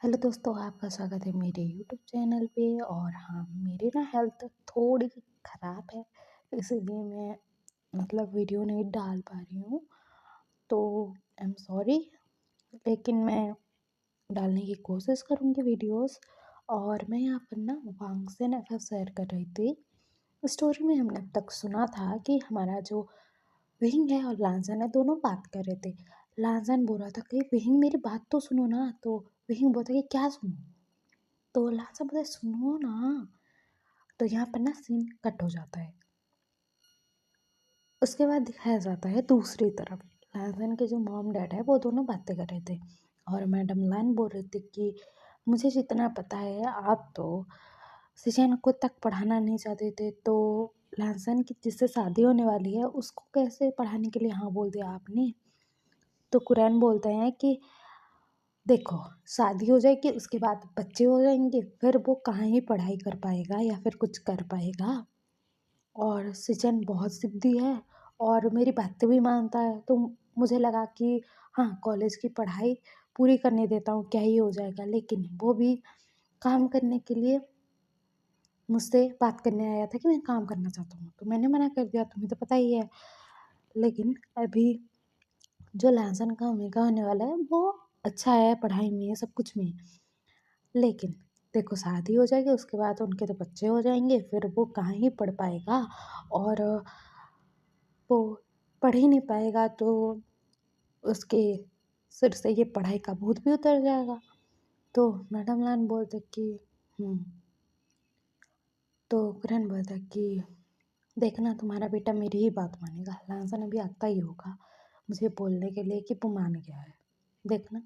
Hello दोस्तों, आपका स्वागत है मेरे यूट्यूब चैनल पे। और हाँ, मेरी ना हेल्थ थोड़ी ख़राब है, इसीलिए मैं वीडियो नहीं डाल पा रही हूँ। तो आई एम सॉरी, लेकिन मैं डालने की कोशिश करूँगी वीडियोस। और मैं यहाँ पर ना वांगसन एफएफ शेयर कर रही थी। स्टोरी में हमने अब तक सुना था कि हमारा जो विहिंग है और लांसन है दोनों बात कर रहे थे। लांसन बोल रहा था कि विहिंग मेरी बात तो सुनो ना, तो विहिंग बोलता कि क्या सुनो। तो लास्ट बोलता है सुनो ना। तो यहाँ पर ना सीन कट हो जाता है। उसके बाद दिखाया जाता है दूसरी तरफ, लाजन के जो मॉम डैड है वो दोनों बातें कर रहे थे। और मैडम लान बोल रही थी कि मुझे जितना पता है आप तो सिजन को तक पढ़ाना नहीं चाहते थे, तो लाजन की जिससे शादी होने वाली है उसको कैसे पढ़ाने के लिए हाँ बोल दिया आपने। तो कुरैन बोलते हैं कि देखो, शादी हो जाएगी उसके बाद बच्चे हो जाएंगे, फिर वो कहाँ ही पढ़ाई कर पाएगा या फिर कुछ कर पाएगा। और सृजन बहुत ज़िद्दी है और मेरी बातें भी मानता है, तो मुझे लगा कि हाँ, कॉलेज की पढ़ाई पूरी करने देता हूँ, क्या ही हो जाएगा। लेकिन वो भी काम करने के लिए मुझसे बात करने आया था कि मैं काम करना चाहता हूँ, तो मैंने मना कर दिया, तुम्हें तो पता ही है। लेकिन अभी जो लहसुन का ओमेगा होने वाला है वो अच्छा है पढ़ाई में, सब कुछ में। लेकिन देखो, शादी हो जाएगी उसके बाद उनके तो बच्चे हो जाएंगे, फिर वो कहाँ ही पढ़ पाएगा। और वो पढ़ ही नहीं पाएगा तो उसके सिर से ये पढ़ाई का भूत भी उतर जाएगा। तो मैडम लान बोलते कि तो किरण बोलता कि देखना, तुम्हारा बेटा मेरी ही बात मानेगा। लांसन अभी आता ही होगा मुझे बोलने के लिए कि वो मान गया है, देखना।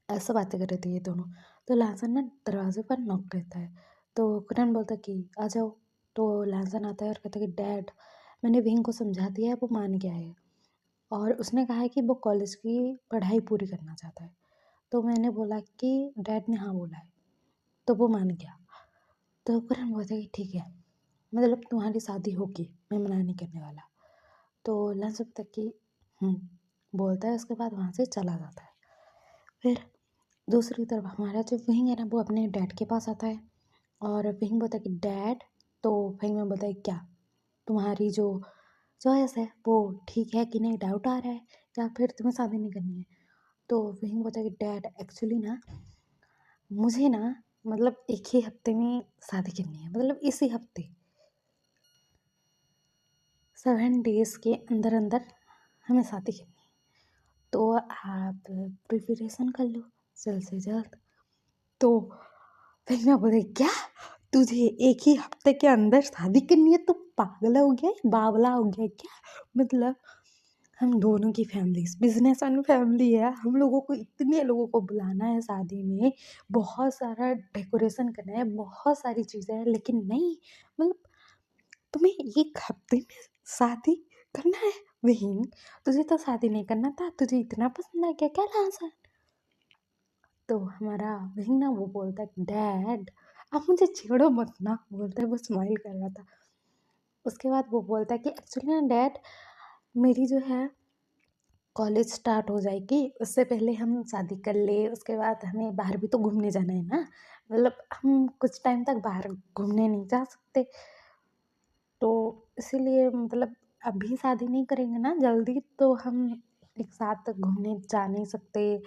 ऐसा बातें कर रहे थे ये दोनों। तो लांसन ना दरवाजे पर नॉक करता है, तो किरण बोलता कि आ जाओ। तो लांसन आता है और कहता है कि डैड, मैंने विंग को समझा दिया है, वो मान गया है और उसने कहा है कि वो कॉलेज की पढ़ाई पूरी करना चाहता है। तो मैंने बोला कि डैड ने हाँ बोला है, तो वो मान गया। तो करण बोलता है कि ठीक है, तुम्हारी शादी होगी, मैं मना नहीं करने वाला। तो लंच तक की बोलता है, उसके बाद वहाँ से चला जाता है। फिर दूसरी तरफ हमारा जो विंग है ना वो अपने डैड के पास आता है और विंग बोलता है कि डैड, तो विंग में बोलता है क्या तुम्हारी जो चॉइस है वो ठीक है कि नहीं, डाउट आ रहा है या फिर तुम्हें शादी नहीं करनी है। तो विंग बोलता है कि डैड एक्चुअली ना मुझे ना एक ही हफ्ते में शादी करनी है, इसी हफ्ते 7 डेज के अंदर अंदर हमें शादी करनी है। तो आप प्रिपरेशन कर लो जल्द से जल्द। तो फिर मैं बोले क्या, तुझे एक ही हफ्ते के अंदर शादी करनी है? तू पागल हो गया है, बावला हो गया है क्या? मतलब हम दोनों की फैमिलीज बिजनेस एंड फैमिली है, हम लोगों को इतने लोगों को बुलाना है शादी में, बहुत सारा डेकोरेशन करना है, बहुत सारी चीज़ें हैं, लेकिन नहीं, मतलब तुम्हें एक हफ्ते में शादी करना है? वही, तुझे तो शादी नहीं करना था, तुझे इतना पसंद आ गया क्या लांसन? तो हमारा वही ना वो बोलता है डैड, आप मुझे छेड़ो मत ना, बोलता है, वो स्माइल कर रहा था। उसके बाद वो बोलता है कि एक्चुअली ना डैड, मेरी जो है कॉलेज स्टार्ट हो जाएगी, उससे पहले हम शादी कर ले, उसके बाद हमें बाहर भी तो घूमने जाना है ना, हम कुछ टाइम तक बाहर घूमने नहीं जा सकते। तो इसीलिए अभी शादी नहीं करेंगे ना जल्दी, तो हम एक साथ घूमने जा नहीं सकते,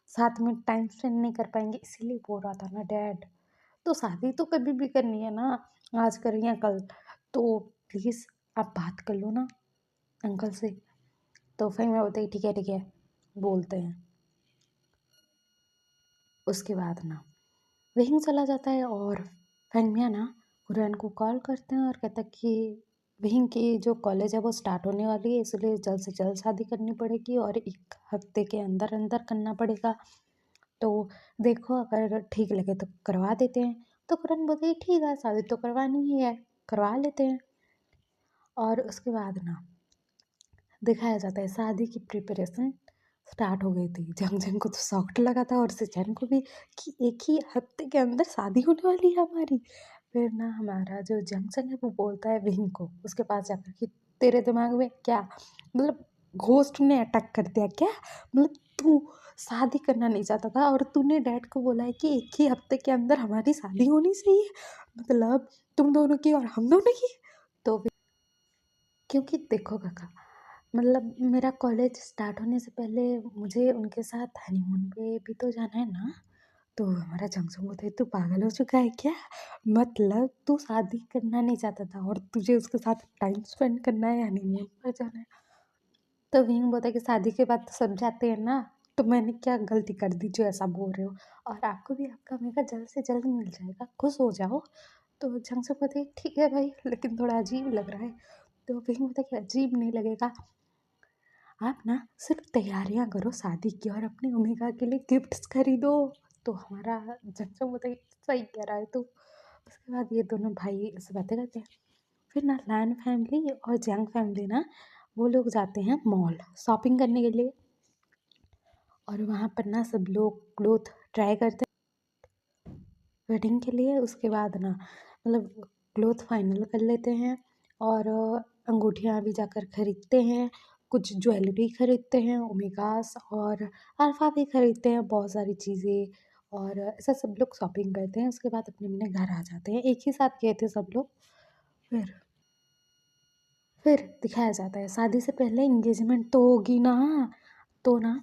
साथ में टाइम स्पेंड नहीं कर पाएंगे, इसीलिए बोल रहा था ना डैड। तो शादी तो कभी भी करनी है ना, आज करें या कल, तो प्लीज़ आप बात कर लो ना अंकल से। तो फिर मैं बोलते ठीक है बोलते हैं। उसके बाद ना वहीं चला जाता है और फहमिया ना हुरैन को कॉल करते हैं और कहता है कि वहीं की जो कॉलेज है वो स्टार्ट होने वाली है, इसलिए जल्द से जल्द शादी करनी पड़ेगी और एक हफ्ते के अंदर अंदर करना पड़ेगा। तो देखो, अगर ठीक लगे तो करवा देते हैं। तो हुरैन बोलते हैं ठीक है, शादी तो करवानी ही है, करवा लेते हैं। और उसके बाद ना दिखाया जाता है शादी की प्रिपरेशन स्टार्ट हो गई थी। जंग को तो शॉक्ड लगा था और सिचैन को भी कि एक ही हफ्ते के अंदर शादी होने वाली है हमारी। फिर ना हमारा जो जंग है वो बोलता है विंग को उसके पास जाकर कि तेरे दिमाग में क्या, घोस्ट ने अटैक कर दिया क्या? तू शादी करना नहीं चाहता था और तूने डैड को बोला है कि 1 ही हफ्ते के अंदर हमारी शादी होनी चाहिए, मतलब तुम दोनों की और हम दोनों की। तो क्योंकि देखो काका, मतलब मेरा कॉलेज स्टार्ट होने से पहले मुझे उनके साथ हनीमून पे भी तो जाना है ना। तो हमारा जंक्शन बोलते तू पागल हो चुका है क्या, मतलब तू शादी करना नहीं चाहता था और तुझे उसके साथ टाइम स्पेंड करना है, हनीमून पर जाना है। तो विंग बोलता है कि शादी के बाद तो सब जाते हैं ना, तो मैंने क्या गलती कर दी जो ऐसा बोल रहे हो, और आपको भी आपका मेगा जल्द से जल्द मिल जाएगा, खुश हो जाओ। तो जंक्शन बोलते हैं ठीक है भाई, लेकिन थोड़ा अजीब लग रहा है। तो विंग बोलता है कि अजीब नहीं लगेगा, आप ना सिर्फ तैयारियां करो शादी की और अपने ओमेगा के लिए गिफ्ट्स खरीदो। तो हमारा जंक्शन बोलता है सही कह रहा है। तो उसके बाद ये दोनों भाई ऐसे बातें करते हैं। फिर ना लैन फैमिली और जंग फैमिली ना, वो लोग जाते हैं मॉल शॉपिंग करने के लिए, और वहाँ पर ना सब लोग क्लोथ ट्राई करते हैं वेडिंग के लिए। उसके बाद ना मतलब क्लोथ फाइनल कर लेते हैं, और अंगूठियाँ भी जाकर खरीदते हैं, कुछ ज्वेलरी खरीदते हैं ओमेगास, और अल्फा भी खरीदते हैं बहुत सारी चीज़ें, और ऐसा सब लोग शॉपिंग करते हैं। उसके बाद अपने अपने घर आ जाते हैं, एक ही साथ गए थे सब लोग। फिर दिखाया जाता है शादी से पहले इंगेजमेंट तो होगी ना। तो ना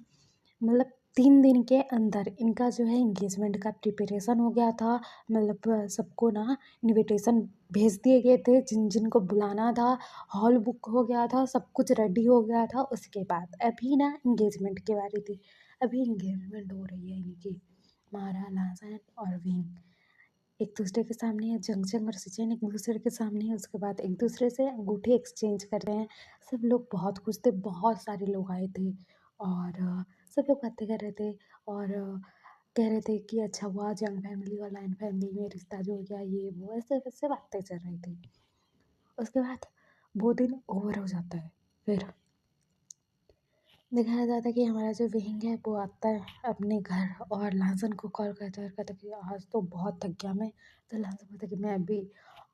मतलब 3 दिन के अंदर इनका जो है इंगेजमेंट का प्रिपरेशन हो गया था। मतलब सबको ना इनविटेशन भेज दिए गए थे, जिन जिन को बुलाना था, हॉल बुक हो गया था, सब कुछ रेडी हो गया था। उसके बाद अभी ना इंगेजमेंट की बारी थी, अभी इंगेजमेंट हो रही है इनकी, मारा लाजन और विंग एक दूसरे के सामने है, जंग और सिचन एक दूसरे के सामने है। उसके बाद एक दूसरे से अंगूठे एक्सचेंज कर रहे हैं। सब लोग बहुत खुश थे, बहुत सारे लोग आए थे, और सब लोग बातें कर रहे थे, और कह रहे थे कि अच्छा हुआ जंग फैमिली और लाइन फैमिली में रिश्ता जुड़ गया, ये वो ऐसे वैसे बातें चल रही थी। उसके बाद वो दिन ओवर हो जाता है। फिर दिखाया जाता है कि हमारा जो विंग है वो आता है अपने घर, और लाजन को कॉल करता है और कहता है कि आज तो बहुत थक गया मैं। तो लाजन बोलता है कि मैं भी,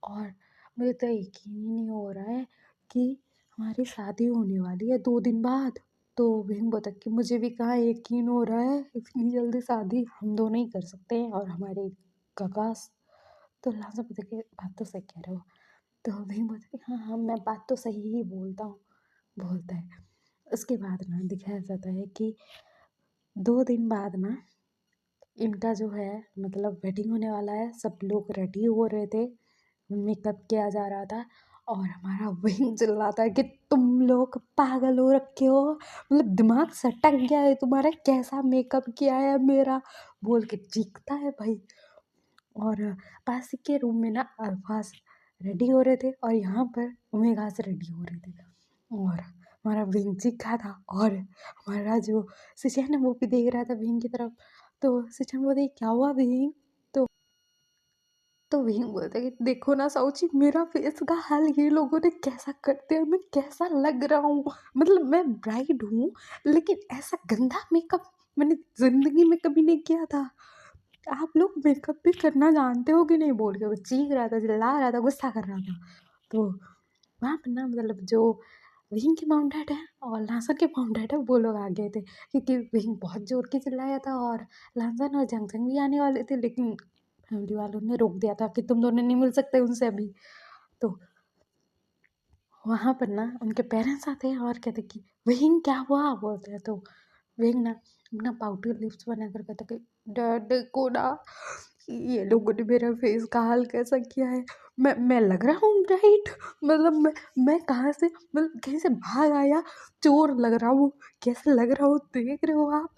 और मुझे तो यकीन ही नहीं हो रहा है कि हमारी शादी होने वाली है 2 दिन बाद। तो विंग बोलता है कि मुझे भी कहाँ यकीन हो रहा है, इतनी जल्दी शादी हम दोनों ही कर सकते हैं और हमारे गगास। तो लाजन बोलता है कि बात तो सही कह रहे हो। तो विंग बोलता है कि हाँ हाँ मैं बात तो सही ही बोलता हूँ, बोलता है। उसके बाद ना दिखाया जाता है कि 2 दिन बाद ना इनका जो है मतलब वेडिंग होने वाला है। सब लोग रेडी हो रहे थे, मेकअप किया जा रहा था, और हमारा वही चिल्लाता है कि तुम लोग पागल हो रखे हो, मतलब दिमाग सटक गया है तुम्हारा, कैसा मेकअप किया है मेरा, बोल के चीखता है भाई। और पास ही के रूम में ना अल्फाज रेडी हो रहे थे, और यहाँ पर ओमेगास रेडी हो रहे थे, और हमारा विंग चीखा था, और हमारा जो सिचन है वो भी देख रहा था विंग की तरफ। तो सिचन बोलते क्या हुआ विंग। तो विंग बोलता है कि देखो ना साउची, मेरा फेस का हाल ये लोगों ने कैसा करते हैं, मैं कैसा लग रहा हूँ, मतलब मैं ब्राइड हूँ लेकिन ऐसा गंदा मेकअप मैंने जिंदगी में कभी नहीं किया था। आप लोग मेकअप भी करना जानते हो कि नहीं, बोल के वो चीख रहा था, चिल्ला रहा था, गुस्सा कर रहा था। तो वहाँ पर ना मतलब जो विंग के मॉम डैड है और लांसर के मॉम डैड है वो लोग आ गए थे, क्योंकि विंग बहुत जोर के चिल्लाया था, और लांसन और जंगजंग भी आने वाले थे, लेकिन फैमिली वालों ने रोक दिया था कि तुम दोनों नहीं मिल सकते उनसे अभी। तो वहाँ पर ना उनके पेरेंट्स आते हैं और कहते कि विंग क्या हुआ, बोलते हैं। तो विंग ना अपना पाउडर लिप्स बना कर कहता कि डैड को ना ये लोगों ने मेरा फेस का हाल कैसा किया है, मैं लग रहा हूँ ब्राइट, मतलब मैं कहाँ से, मतलब कहीं से भाग आया चोर लग रहा हूँ, कैसे लग रहा हूँ देख रहे हो आप,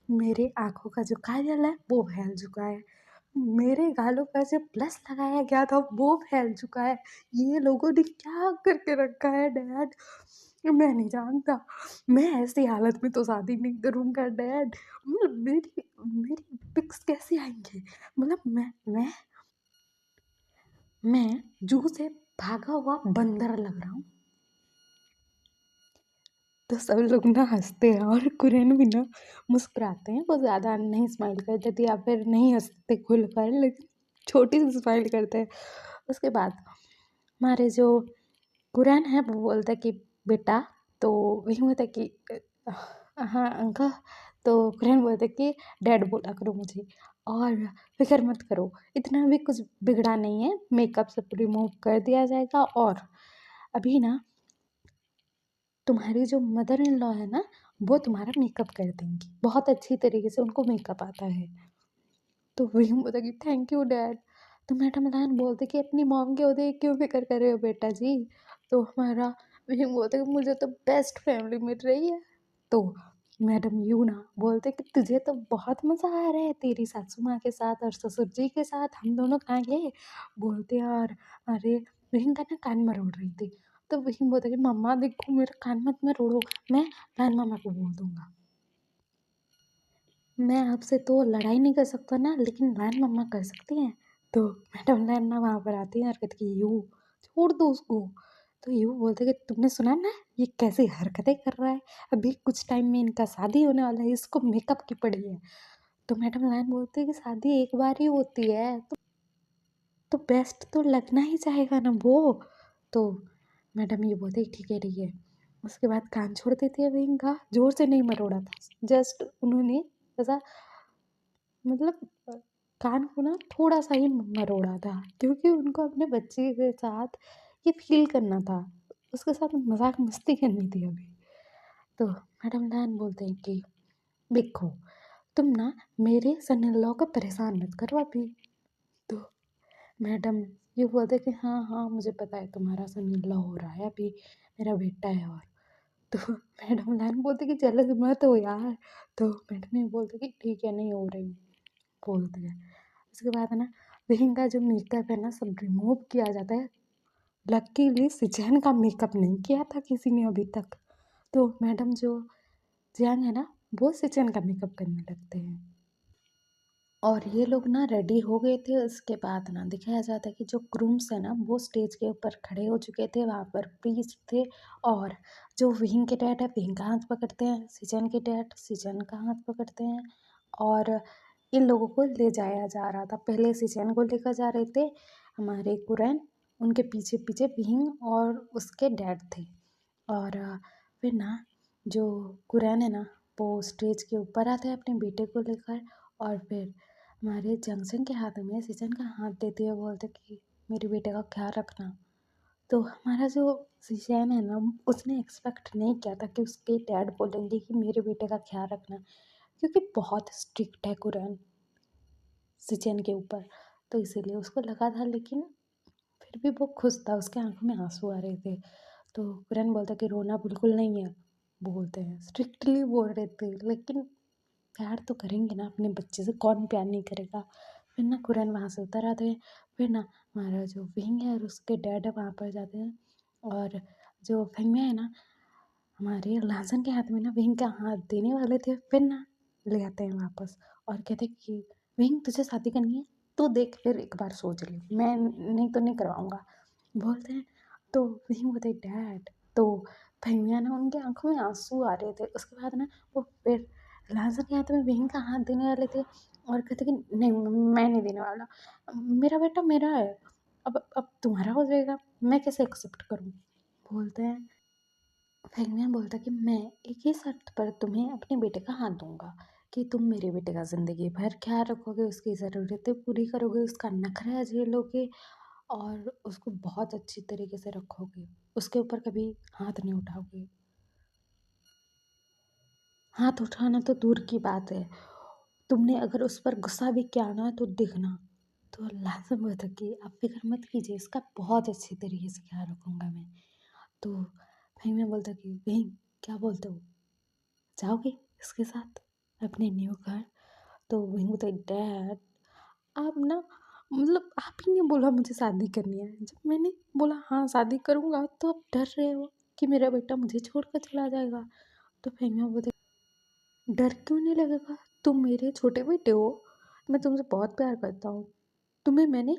मेरे आँखों का जो काजल है वो फैल चुका है, मेरे गालों पर जो ब्लश लगाया गया था वो फैल चुका है, ये लोगों ने क्या करके रखा है डैड, मैं नहीं जानता, मैं ऐसी हालत में तो शादी नहीं करूँगा डैड, मतलब मेरी मेरी पिक्स कैसे आएंगे, मतलब मैं जू से भागा हुआ बंदर लग रहा हूँ। तो सब लोग ना हंसते हैं और कुरैन भी ना मुस्कुराते हैं, वो ज़्यादा नहीं स्माइल करते थे या फिर नहीं हंसते खुल कर, लेकिन छोटी सी स्माइल करते हैं। उसके बाद हमारे जो कुरैन है वो बोलता है कि बेटा, तो वही होता है कि हाँ अंकल। तो कुरैन बोलता है कि डैड बोला करो मुझे और फिक्र मत करो, इतना भी कुछ बिगड़ा नहीं है, मेकअप सब रिमूव कर दिया जाएगा और अभी ना तुम्हारी जो मदर इन लॉ है ना, वो तुम्हारा मेकअप कर देंगी, बहुत अच्छी तरीके से उनको मेकअप आता है। तो वही बोला कि थैंक यू डैड। तो मैडम लान बोलते कि अपनी मॉम के होते क्यों फिक्र कर रहे हो बेटा जी। तो हमारा वही बोलते कि मुझे तो बेस्ट फैमिली मिल रही है। तो मैडम यू ना बोलते कि तुझे तो बहुत मज़ा आ रहा है तेरी सासू माँ के साथ और ससुर जी के साथ, हम दोनों कहाँ गए। बोलते यार अरे वही का ना कान मरोड़ रही थी। तो वही बोलते कि मम्मा देखो मेरा कान मत मरोड़ो, मैं लान मामा को बोल दूंगा। मैं आपसे तो लड़ाई नहीं कर सकता ना, लेकिन लैन मम्मा कर सकती हैं। तो मैडम लैन ना वहाँ पर आती हैं और कहती कि यू छोड़ दो उसको। तो यू बोलते कि तुमने सुना ना ये कैसी हरकतें कर रहा है, अभी कुछ टाइम में इनका शादी होने वाला है, इसको मेकअप की पड़ी है। तो मैडम लैन बोलते हैं कि शादी एक बार ही होती है, तो बेस्ट तो लगना ही चाहेगा ना वो। तो मैडम ये बोलते ठीक है ठीक है। उसके बाद कान छोड़ देती है वहीं का, जोर से नहीं मरोड़ा था, जस्ट उन्होंने ऐसा मतलब कान को ना थोड़ा-सा ही मरोड़ा था, क्योंकि उनको अपने बच्चे के साथ ये फ़ील करना था, उसके साथ मज़ाक मस्ती करनी थी अभी। तो मैडम डैन बोलते हैं कि देखो, तुम ना मेरे सन इन लॉ को परेशान मत करो अभी। तो मैडम ये बोलते हैं कि हाँ, हाँ, मुझे पता है तुम्हारा सन इन लॉ हो रहा है अभी, मेरा बेटा है और तो मैडम डैन बोलते कि जेलस मत हो यार। तो मैडम ये बोलते कि ठीक है, नहीं हो रही हूँ, बोलते हैं। उसके बाद है ना विहिंग का जो मेकअप है ना सब रिमूव किया जाता है। लकीली सिजैन का मेकअप नहीं किया था किसी ने अभी तक। तो मैडम जो जियान है ना वो सिजैन का मेकअप करने लगते हैं और ये लोग ना रेडी हो गए थे। उसके बाद ना दिखाया जाता है कि जो ग्रूम्स है ना वो स्टेज के ऊपर खड़े हो चुके थे, वहाँ पर प्रीस्ट थे और जो विहिंग के डैड है विहिंग का हाथ पकड़ते हैं, सिजैन के डैड सिजैन का हाथ पकड़ते हैं और इन लोगों को ले जाया जा रहा था। पहले सिजैन को लेकर जा रहे थे हमारे कुरैन, उनके पीछे पीछे विहिंग और उसके डैड थे और फिर ना जो कुरैन है ना वो स्टेज के ऊपर आते हैं अपने बेटे को लेकर और फिर हमारे जंक्शन के हाथ में सिजन का हाथ देते हुए बोलते कि मेरे बेटे का ख्याल रखना। तो हमारा जो सिजैन है ना उसने एक्सपेक्ट नहीं किया था कि उसके डैड बोलेंगे कि मेरे बेटे का ख्याल रखना, क्योंकि बहुत स्ट्रिक्ट है कुरैन सिजैन के ऊपर। तो इसीलिए उसको लगा था, लेकिन फिर भी वो खुश था, उसके आंखों में आंसू आ रहे थे। तो कुरैन बोलता कि रोना बिल्कुल नहीं है, बोलते हैं स्ट्रिक्टली बोल रहे थे, लेकिन प्यार तो करेंगे ना अपने बच्चे से, कौन प्यार नहीं करेगा। फिर ना कुरैन वहाँ से उतर आते हैं। फिर ना हमारा जो विंग है और उसके डैड है वहाँ पर जाते हैं और जो फेंगमिया है ना हमारे लाजन के हाथ में ना विंग का हाथ देने वाले थे, फिर ना ले आते हैं वापस और कहते हैं कि विंग तुझे शादी करनी है तो देख फिर एक बार सोच ले, मैं नहीं तो नहीं करवाऊँगा, बोलते हैं। तो विंग बोलते डैड। तो फेंगमिया ना उनकी आंखों में आंसू आ रहे थे। उसके बाद ना वो फिर लाजर के हाथ में विंग का हाथ देने वाले थे और कहते कि नहीं मैं नहीं देने वाला, मेरा बेटा मेरा है, अब तुम्हारा हो जाएगा, मैं कैसे एक्सेप्ट करूँ, बोलते हैं। फेंगमिया बोलता कि मैं एक ही शर्त पर तुम्हें अपने बेटे का हाथ दूंगा कि तुम मेरे बेटे का ज़िंदगी भर ख्याल रखोगे, उसकी ज़रूरतें पूरी करोगे, उसका नखरा झेलोगे और उसको बहुत अच्छी तरीके से रखोगे, उसके ऊपर कभी हाथ नहीं उठाओगे। हाथ उठाना तो दूर की बात है, तुमने अगर उस पर गुस्सा भी किया ना तो दिखना। तो लाजम बता कि आप फिक्र मत कीजिए, इसका बहुत अच्छी तरीके से ख्याल रखूँगा मैं। तो भाई मैं बोलता कि भाई क्या बोलते हो, जाओगे इसके साथ अपने न्यू घर। तो वही बोलते डैड आप ना मतलब आप ही ने बोला मुझे शादी करनी है, जब मैंने बोला हाँ शादी करूँगा तो आप डर रहे हो कि मेरा बेटा मुझे छोड़ कर चला जाएगा। तो फिर मैं बोलते डर क्यों नहीं लगेगा, तुम मेरे छोटे बेटे हो, मैं तुमसे बहुत प्यार करता हूँ, तुम्हें मैंने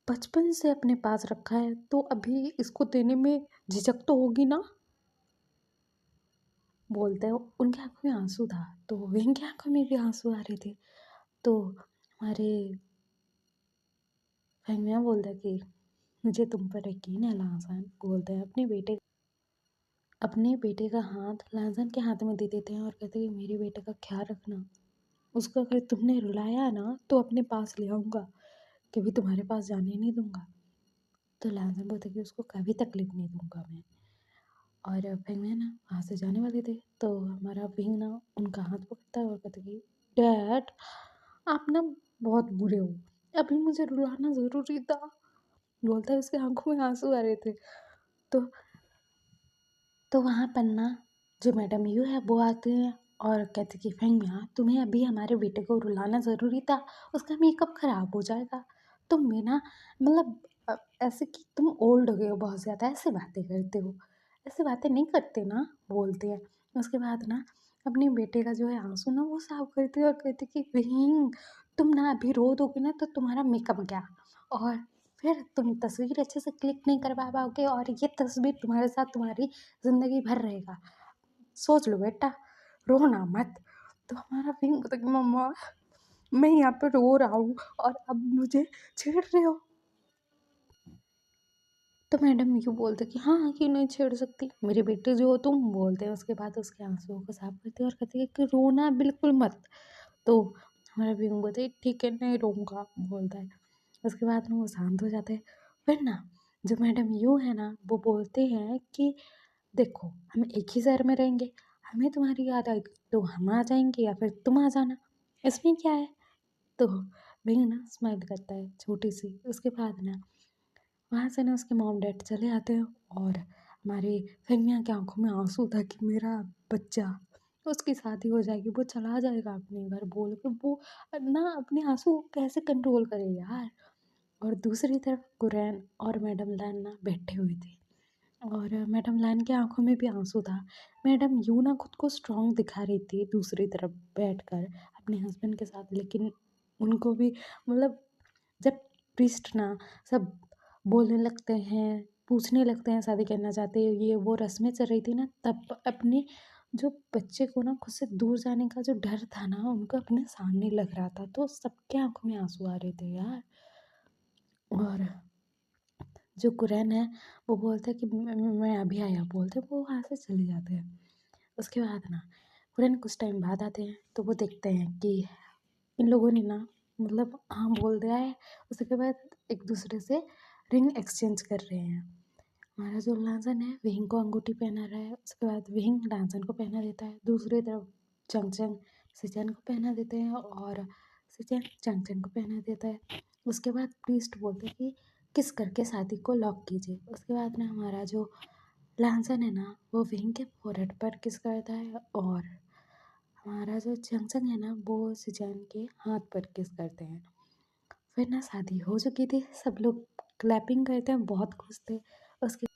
बचपन से अपने पास रखा है, तो अभी इसको देने में झिझक तो होगी ना, बोलते हैं। उनकी आंखों में आंसू था तो विंग की आंखों में भी आंसू आ रहे थे। तो हमारे फेंगमिया बोलता कि मुझे तुम पर यकीन है लासान, बोलते हैं अपने बेटे अपने बेटे का हाथ लांसन के हाथ में दे देते हैं और कहते हैं मेरे बेटे का ख्याल रखना, उसको अगर तुमने रुलाया ना तो अपने पास ले आऊँगा, कभी तुम्हारे पास जाने नहीं दूंगा। तो लांसन बोलते कि उसको कभी तकलीफ नहीं दूंगा मैं। और फिर मैं ना वहाँ से जाने वाले थे तो हमारा विंग ना उनका हाथ पकड़ता है और कहता है कि डैड आप ना बहुत बुरे हो, अभी मुझे रुलाना ज़रूरी था। बोलता है उसके आंखों में आंसू आ रहे थे। तो वहाँ पर ना जो मैडम यू है वो आते हैं और कहते कि फेंगमिया तुम्हें अभी हमारे बेटे को रुलाना ज़रूरी था, उसका मेकअप ख़राब हो जाएगा। तुम भी ना मतलब ऐसे कि तुम ओल्ड हो गए हो बहुत ज़्यादा, ऐसे बातें करते हो, ऐसे बातें नहीं करते ना, बोलते हैं। उसके बाद ना अपने बेटे का जो है आंसू ना वो साफ करते हैं और कहते कि विंग तुम ना अभी रो दोगे ना तो तुम्हारा मेकअप गया और फिर तुम तस्वीर अच्छे से क्लिक नहीं करवा पाओगे और ये तस्वीर तुम्हारे साथ तुम्हारी ज़िंदगी भर रहेगा। सोच लो बेटा, रोना मत। तो हमारा विंग बोलता कि मम्मा मैं यहाँ पे रो रहा हूँ और अब मुझे छेड़ रहे हो। तो मैडम यूँ बोलते कि हाँ क्यों नहीं छेड़ सकती, मेरे बेटे जो हो तुम, बोलते हैं। उसके बाद उसके आंसुओं को साफ करते हैं और कहते हैं कि रोना बिल्कुल मत। तो हमारा विंग बोलता है ठीक है नहीं रोऊंगा, बोलता है। उसके बाद में वो शांत हो जाते हैं। फिर ना जो मैडम यू है ना वो बोलते हैं कि देखो हम एक ही शहर में रहेंगे, हमें तुम्हारी याद आएगी तो हम आ जाएंगे या फिर तुम आ जाना, इसमें क्या है। तो विंग ना स्माइल करता है छोटी सी। उसके बाद ना वहाँ से ना उसके मॉम डैड चले आते हैं और हमारी फेंगमिया की आंखों में आंसू था कि मेरा बच्चा, उसकी शादी हो जाएगी, वो चला जाएगा अपने घर, बोल के वो ना अपने आंसू कैसे कंट्रोल करे यार। और दूसरी तरफ कुरैन और मैडम लैन ना बैठे हुए थे और मैडम लैन की आंखों में भी आंसू था। मैडम यू ना खुद को स्ट्रांग दिखा रही थी दूसरी तरफ बैठकर अपने हस्बैंड के साथ, लेकिन उनको भी मतलब जब प्रीस्ट ना सब बोलने लगते हैं, पूछने लगते हैं शादी करना चाहते हो, ये वो रस्में चल रही थी ना, तब अपने जो बच्चे को ना खुद से दूर जाने का जो डर था ना उनको अपने सामने लग रहा था, तो सबके आंखों में आंसू आ रहे थे यार। और जो कुरैन है वो बोलता है कि मैं अभी आया, बोलते वो वहाँ से चले जाते हैं। उसके बाद ना कुरैन कुछ टाइम बाद आते हैं तो वो देखते हैं कि इन लोगों ने ना मतलब हाँ बोल दिया है। उसके बाद एक दूसरे से रिंग एक्सचेंज कर रहे हैं। हमारा जो लांसन है विहिंग को अंगूठी पहना रहा है, उसके बाद विहिंग लांसन को पहना देता है, दूसरी तरफ चंगचंग सिचन को पहना देते हैं और सिचन चंगचंग को पहना देता है। उसके बाद प्रीस्ट बोलते हैं कि किस करके शादी को लॉक कीजिए। उसके बाद ना हमारा जो लांसन है ना वो विहिंग के फोrehead पर किस करता है और हमारा जो चंगचंग है ना वो सिचन के हाथ पर किस करते हैं। फिर ना शादी हो चुकी थी, सब लोग क्लैपिंग करते हैं, बहुत खुश थे। उसके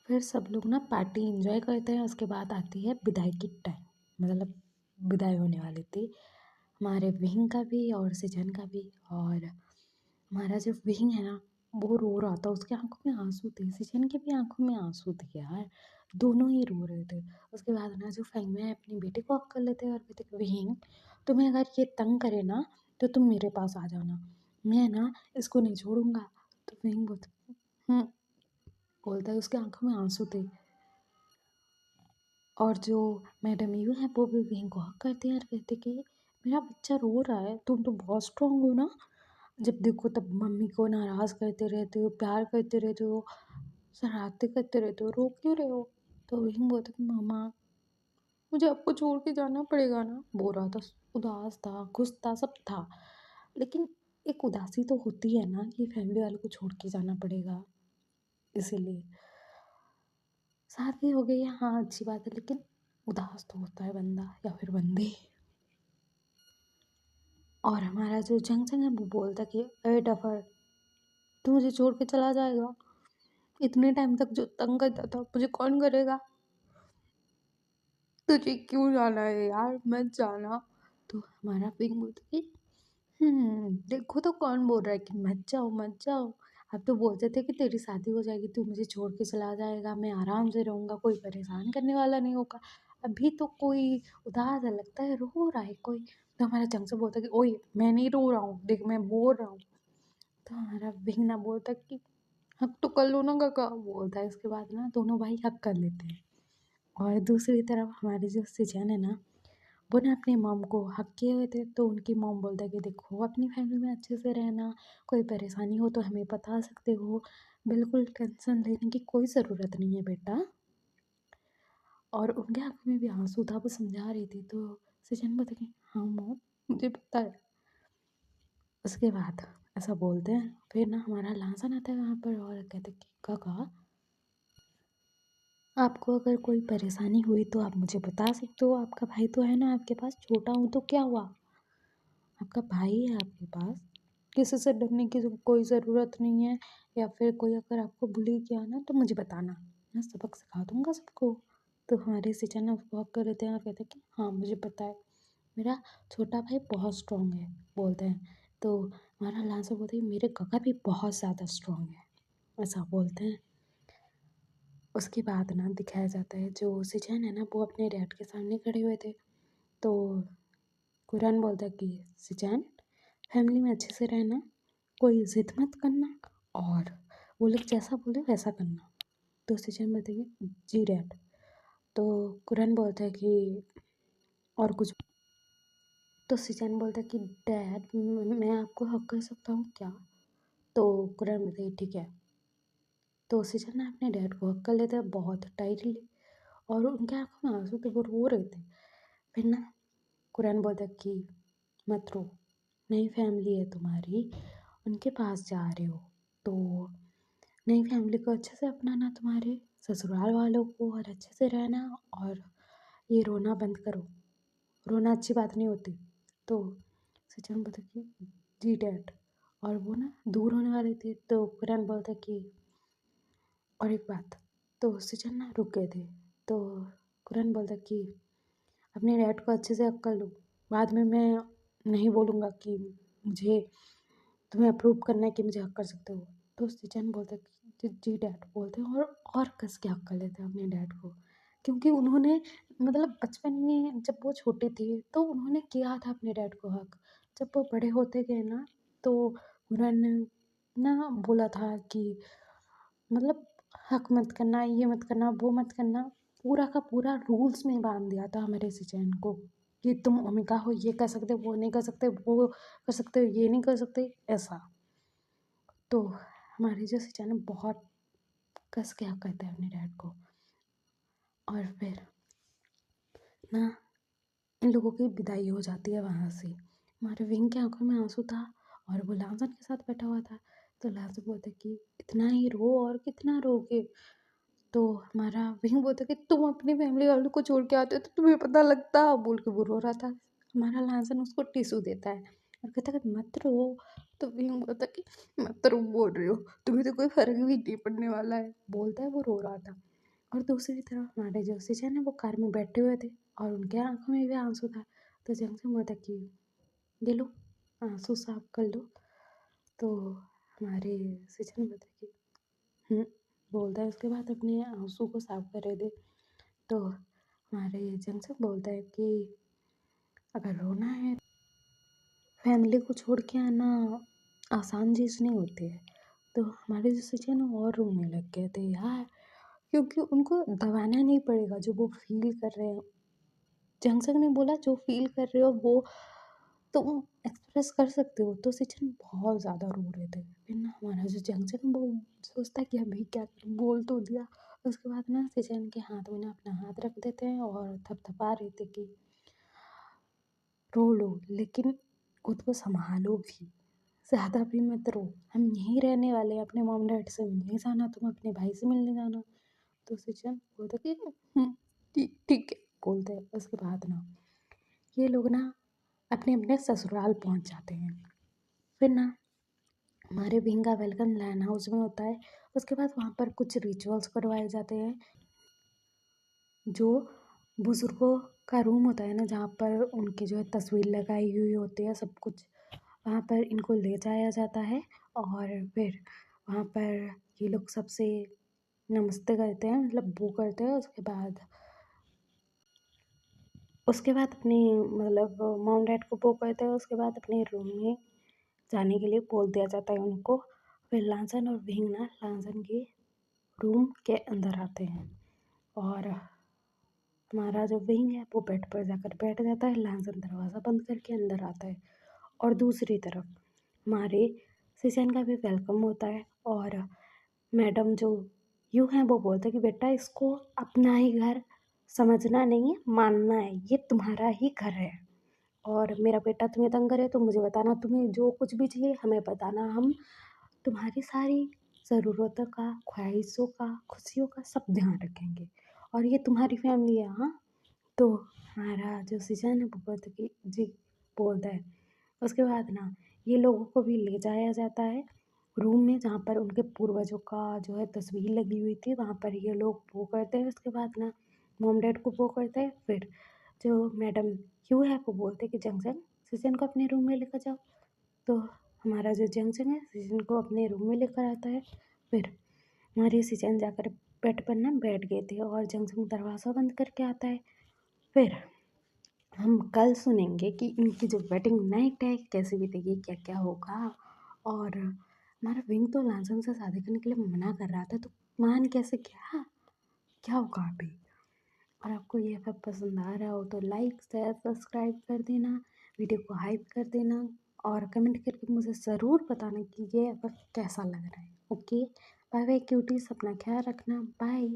फिर सब लोग ना पार्टी एंजॉय करते हैं। उसके बाद आती है विदाई की टाइम, मतलब विदाई होने वाली थी हमारे विंग का भी और सिजन का भी। और हमारा जो विंग है ना वो रो रहा था, उसकी आंखों में आंसू थे, सिजन की भी आंखों में आंसू थे यार, दोनों ही रो रहे थे। उसके बाद ना जो फैंग में अपने बेटे को हक कर लेते हैं और कहते विंग तुम्हें अगर ये तंग करे ना तो तुम मेरे पास आ जाना, मैं ना इसको नहीं छोड़ूंगा। तो विंग बोलता है, उसकी आंखों में आंसू थे। और जो मैडम यू है वो भी विंग को हक करते हैं और कहते कि मेरा बच्चा रो रहा है, तुम तो बहुत स्ट्रांग हो ना, जब देखो तब मम्मी को नाराज़ करते रहते हो, प्यार करते रहते हो, शरारतें करते रहते हो, रो क्यों रहे हो। तो विंग बोलता कि मामा मुझे आपको छोड़ के जाना पड़ेगा ना, बोल रहा था, उदास था, खुश था, सब था, लेकिन एक उदासी तो होती है ना कि फैमिली वालों को छोड़ के जाना पड़ेगा, इसीलिए शादी हो गई है हाँ अच्छी बात है, लेकिन उदास तो होता है बंदा या फिर बंदे। और हमारा जो जंगजंग है वो बोलता कि अरे डफर तू मुझे छोड़ के चला जाएगा, इतने टाइम तक जो तंग करता था मुझे कौन करेगा, तुझे क्यों जाना है यार, मत जाना। तो हमारा पिंग बोलता कि देखो तो कौन बोल रहा है कि मत जाओ मत जाओ, अब तो बोलते थे कि तेरी शादी हो जाएगी तू मुझे छोड़ के चला जाएगा, मैं आराम से रहूँगा, कोई परेशान करने वाला नहीं होगा, अभी तो कोई उदास है, लगता है रो रहा है कोई। तो हमारा जंग से बोलता कि ओए मैं नहीं रो रहा हूँ, देख मैं बोल रहा हूँ। तो हमारा भिंगना बोलता कि हक तो कर लो ना काका, बोलता है। उसके बाद ना दोनों भाई हक कर लेते हैं। और दूसरी तरफ हमारे जो सिजन है ना, वो ना अपनी मॉम को हक किए हुए थे, तो उनकी मॉम बोलता है कि देखो अपनी फैमिली में अच्छे से रहना, कोई परेशानी हो तो हमें बता सकते हो, बिल्कुल टेंशन लेने की कोई ज़रूरत नहीं है बेटा। और उनके आँखों में भी आँसू था, वो समझा रही थी, तो सचिन बोलता कि हाँ मॉम, मुझे पता है। उसके बाद ऐसा बोलते हैं, फिर ना हमारा लांसन आता है वहाँ पर और कहते हैं कि काका, आपको अगर कोई परेशानी हुई तो आप मुझे बता सकते हो, आपका भाई तो है ना आपके पास, छोटा हूँ तो क्या हुआ, आपका भाई है आपके पास, किसी से डरने की कोई ज़रूरत नहीं है। या फिर कोई अगर आपको बुली किया ना तो मुझे बताना, मैं सबक सिखा दूंगा सबको। तो हमारे सिचन ना उसको हक कर देते हैं और कहते हैं कि हाँ मुझे पता है, मेरा छोटा भाई बहुत स्ट्रांग है, बोलते हैं। तो हमारा लांसर बोलते हैं मेरे काका भी बहुत ज़्यादा स्ट्रांग है, ऐसा बोलते हैं। उसके बाद ना दिखाया जाता है जो सिचन है ना, वो अपने डैड के सामने खड़े हुए थे। तो कुरान बोलता है कि सिचन, फैमिली में अच्छे से रहना, कोई ज़िद मत करना, और वो लोग जैसा बोले वैसा करना। तो सिचन बोलते हैं कि जी डैड। तो कुरान बोलता है कि और कुछ। तो सिचन बोलता है कि डैड मैं आपको हक कर सकता हूँ क्या। तो कुरान बोलता है ठीक है। तो सिचन ना अपने डैड को हक कर लेते हैं बहुत टाइटली, और उनके आंखों में आंसू थे, वो रो रहे थे। फिर ना कुरान बोलता है कि मत रो, नई फैमिली है तुम्हारी, उनके पास जा रहे हो, तो नई फैमिली को अच्छे से अपनाना, तुम्हारे ससुराल वालों को, और अच्छे से रहना, और ये रोना बंद करो, रोना अच्छी बात नहीं होती। तो सचिन बोलता कि जी डैड। और वो ना दूर होने वाली थी, तो कुरान बोलता कि और एक बात। तो सचिन ना रुक गए थे। तो कुरान बोलता कि अपने डैड को अच्छे से अक्ल लो, बाद में मैं नहीं बोलूँगा कि मुझे तुम्हें अप्रूव करना है कि मुझे हक कर सकते हो। तो सचिन बोलता है कि जी डैड, बोलते हैं और कस के हक कर लेते हैं अपने डैड को, क्योंकि उन्होंने मतलब बचपन में जब वो छोटे थे तो उन्होंने किया था अपने डैड को हक। जब वो बड़े होते गए ना, तो उन्होंने ना बोला था कि मतलब हक मत करना, ये मत करना, वो मत करना, पूरा का पूरा रूल्स में बांध दिया था हमारे सिचन को कि तुम ओमेगा हो, ये कर सकते हो, वो नहीं कर सकते, वो कर सकते हो, ये नहीं कर सकते, ऐसा। तो हमारे जो सिचन है बहुत कस के हक करते हैं अपने डैड को। और फिर ना इन लोगों की विदाई हो जाती है वहाँ से। हमारे विंग के आंखों में आंसू था, और वो लांसन के साथ बैठा हुआ था। तो लांसन बोलता कि इतना ही रो, और कितना रोगे। तो हमारा विंग बोलता कि तुम अपनी फैमिली वालों को छोड़ के आते हो तो तुम्हें पता लगता, बोल के वो रो रहा था। हमारा लांसन उसको टिश्यू देता है और कहता है मत रो। तो विंग बोलता कि मत रो बोल रहे हो, तुम्हें तो कोई फर्क भी नहीं पड़ने वाला है, बोलता है। वो रो रहा था। और दूसरी तरफ हमारे जो सिचन है वो कार में बैठे हुए थे, और उनके आंखों में भी आंसू था। तो जंगसन बोलता कि ये लो, आंसू साफ कर लो। तो हमारे सिचन बोलता कि हुँ, बोलता है, उसके बाद अपने आँसू को साफ करे दे। तो हमारे जंक्शन बोलता है कि अगर रोना है, फैमिली को छोड़ के आना आसान चीज़ नहीं होती है। तो हमारे जो सचिन वो और रोने लग गए थे यार, क्योंकि उनको दबाना नहीं पड़ेगा जो वो फ़ील कर रहे हैं। जंक्शन ने बोला जो फ़ील कर रहे हो वो तुम एक्सप्रेस कर सकते हो। तो सचिन बहुत ज़्यादा रो रहे थे। फिर ना हमारा जो जंक्शन वो सोचता है कि अभी क्या करूँ, बोल तो दिया। उसके बाद ना सचिन के हाथ में ना अपना हाथ रख देते हैं और थपथपा रहे थे कि रो लो, लेकिन खुद को संभालो भी, ज़्यादा भी मत रो, हम यहीं रहने वाले हैं, अपने मॉम डैड से मिलने जाना, तुम अपने भाई से मिलने जाना। तो सचिन बोलता कि ठीक ठीक है, बोलते हैं। उसके बाद ना ये लोग ना अपने अपने ससुराल पहुंच जाते हैं। फिर ना हमारे विंग का वेलकम लैन हाउस में होता है। उसके बाद वहाँ पर कुछ रिचुअल्स करवाए जाते हैं, जो बुज़ुर्गों का रूम होता है ना, जहाँ पर उनकी जो है तस्वीर लगाई हुई होती है सब कुछ, वहाँ पर इनको ले जाया जाता है। और फिर वहाँ पर ये लोग सबसे नमस्ते करते हैं, मतलब वो करते हैं। उसके बाद अपनी मतलब मॉम डैड को वो करते हैं। उसके बाद अपने रूम में जाने के लिए बोल दिया जाता है उनको। फिर लांसन और विंग ना लांसन के रूम के अंदर आते हैं, और तुम्हारा जो विंग है वो बेड पर जाकर बैठ जाता है, लांसन दरवाज़ा बंद करके अंदर आता है। और दूसरी तरफ हमारे सिशन का भी वेलकम होता है और मैडम जो यूँ हैं वो बोलते हैं कि बेटा इसको अपना ही घर समझना नहीं है, मानना है, ये तुम्हारा ही घर है। और मेरा बेटा तुम्हें तंग करे तो मुझे बताना, तुम्हें जो कुछ भी चाहिए हमें बताना, हम तुम्हारी सारी ज़रूरतों का, ख्वाहिशों का, खुशियों का सब ध्यान रखेंगे और ये तुम्हारी फैमिली है। हाँ, तो हमारा जो सीजन है वो बोलता है कि जी, बोलता है। उसके बाद ना ये लोगों को भी ले जाया जाता है रूम में जहाँ पर उनके पूर्वजों का जो है तस्वीर लगी हुई थी, वहाँ पर ये लोग वो करते हैं। उसके बाद ना मॉम डैड को वो करते हैं। फिर जो मैडम यू है वो बोलते हैं कि जंग जंग सीजन को अपने रूम में लेकर जाओ। तो हमारा जो जंग जंग है सीजन को अपने रूम में लेकर आता है। फिर हमारी सीजन जाकर बेड पर ना बैठ गए थे और जंग जंग दरवाज़ा बंद करके आता है। फिर हम कल सुनेंगे कि इनकी जो वेडिंग नाइट है कैसी बीतेगी, क्या क्या होगा। और हमारा विंग तो लांसन से शादी करने के लिए मना कर रहा था, तो मान कैसे गया, क्या होगा अभी। और आपको ये सब पसंद आ रहा हो तो लाइक शेयर सब्सक्राइब कर देना, वीडियो को हाइप कर देना और कमेंट करके मुझे ज़रूर बताना कि ये अब कैसा लग रहा है। ओके, बाय बाय क्यूटीज, अपना ख्याल रखना, बाय।